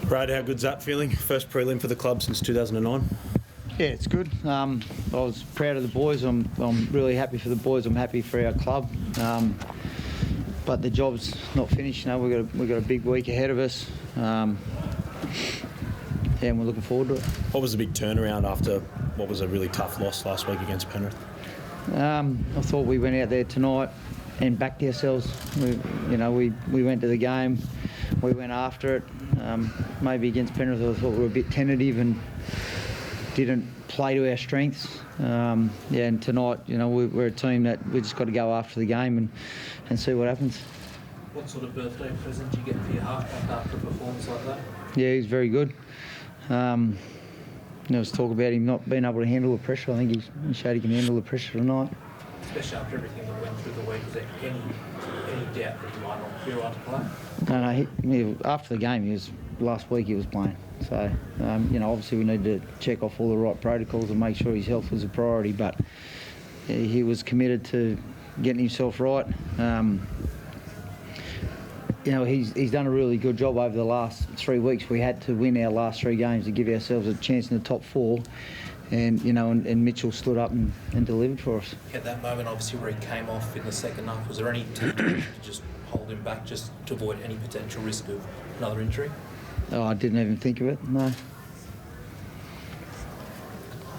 Brad, how good's that feeling? First prelim for the club since 2009? Yeah, it's good. I was proud of the boys. I'm really happy for the boys. I'm happy for our club. But the job's not finished. We've got a big week ahead of us. And we're looking forward to it. What was the big turnaround after what was a really tough loss last week against Penrith? I thought we went out there tonight and backed ourselves. We went to the game. We went after it. Maybe against Penrith, I thought we were a bit tentative and didn't play to our strengths. And tonight, we're a team that we just got to go after the game and see what happens. What sort of birthday present do you get for your halfback after a performance like that? Yeah, he's very good. There was talk about him not being able to handle the pressure. I think he showed he can handle the pressure tonight. Especially after everything that went through the week, is there any doubt that he might not be right to play? No, after the game, last week he was playing. So, obviously we need to check off all the right protocols and make sure his health was a priority, but he was committed to getting himself right. He's done a really good job over the last 3 weeks. We had to win our last 3 games to give ourselves a chance in the top 4. And Mitchell stood up and delivered for us. At that moment, obviously, where he came off in the second half, was there any temptation to just hold him back just to avoid any potential risk of another injury? Oh, I didn't even think of it, no.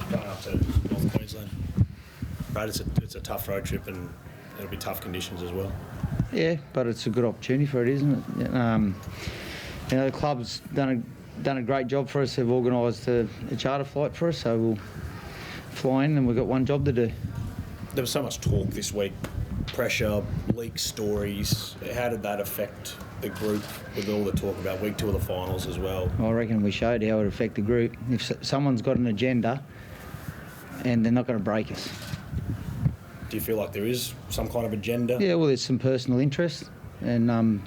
Going up to North Queensland. Brad, it's a tough road trip and it'll be tough conditions as well. Yeah, but it's a good opportunity for it, isn't it? The club's done a great job for us. They've organised a charter flight for us, so we'll fly in and we've got one job to do. There was so much talk this week, pressure, leak stories. How did that affect the group with all the talk about week 2 of the finals as well? I reckon we showed how it would affect the group. If someone's got an agenda and they're not going to break us. Do you feel like there is some kind of agenda? Yeah, well, there's some personal interest, and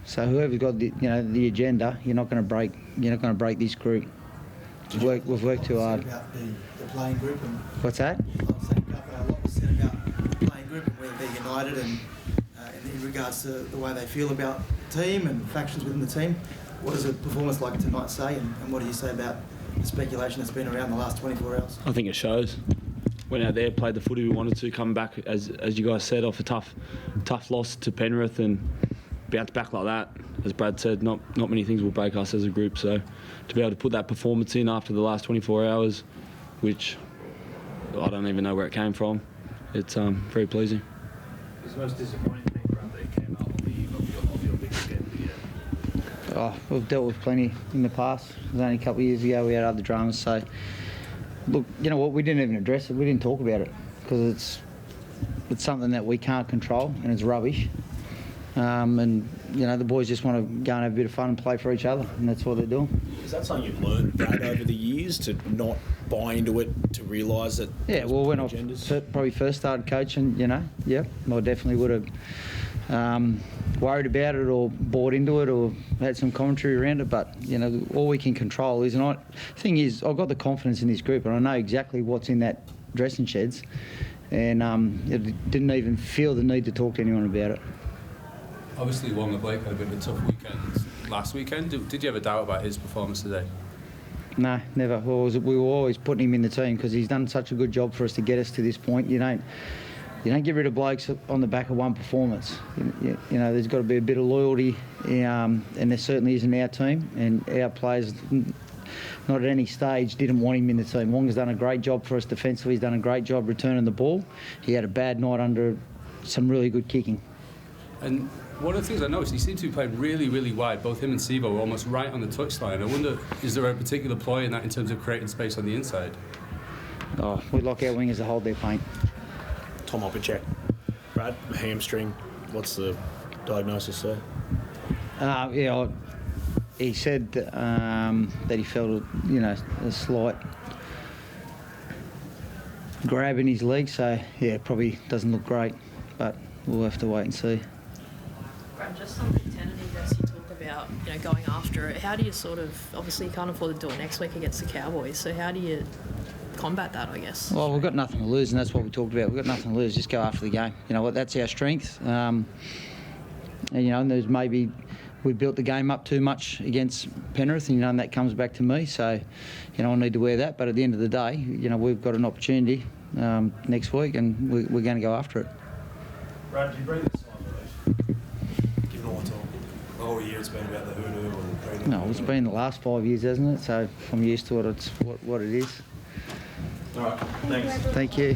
so whoever's got the agenda, you're not going to break. You're not going to break this group. We've worked too hard. About the playing group and what's that? I'm saying a lot was said about the playing group and whether they're united and in regards to the way they feel about the team and factions within the team. What does a performance like tonight say, and what do you say about the speculation that's been around the last 24 hours? I think it shows. Went out there, played the footy we wanted to, come back, as you guys said, off a tough loss to Penrith, and bounce back like that. As Brad said, not many things will break us as a group, so to be able to put that performance in after the last 24 hours, which I don't even know where it came from, it's very pleasing. It's the most disappointing thing, Brad, that it came out on the eve of your biggest game of the year. We've dealt with plenty in the past. It was only a couple of years ago we had other dramas, so look, you know what, we didn't even address it. We didn't talk about it because it's something that we can't control and it's rubbish. And the boys just want to go and have a bit of fun and play for each other, and that's what they're doing. Is that something you've learned, Brad, over the years, to not buy into it, to realise that? Yeah, well, when I probably first started coaching, I definitely would have worried about it or bought into it or had some commentary around it. But all we can control is, the thing is, I've got the confidence in this group, and I know exactly what's in that dressing sheds, and it didn't even feel the need to talk to anyone about it. Obviously, Wonga Blake had a bit of a tough weekend last weekend. Did you have a doubt about his performance today? No, never. We were always putting him in the team because he's done such a good job for us to get us to this point. You don't get rid of blokes on the back of one performance. There's got to be a bit of loyalty, and there certainly is in our team. And our players, not at any stage, didn't want him in the team. Wonga's done a great job for us defensively. He's done a great job returning the ball. He had a bad night under some really good kicking. And one of the things I noticed, he seemed to be playing really, really wide. Both him and Sivo were almost right on the touchline. I wonder, is there a particular ploy in that in terms of creating space on the inside? We like our wingers to hold their paint. Tom Opacek. Brad, hamstring. What's the diagnosis there? He said that he felt a slight grab in his leg, so probably doesn't look great, but we'll have to wait and see. Brad, just on the tentativeness you talk about, going after it, how do you obviously you can't afford to do it next week against the Cowboys, so how do you combat that, I guess? Well, we've got nothing to lose, and that's what we talked about. We've got nothing to lose, just go after the game. You know what, that's our strength. And there's maybe we built the game up too much against Penrith, and that comes back to me. So, I need to wear that. But at the end of the day, we've got an opportunity next week, and we're going to go after it. Brad, do you bring this on, given all the whole year it's been about the hoodoo and the prelim? No, it's been the last 5 years, hasn't it? So I'm used to it. It's what it is. All right, thanks. Thank you.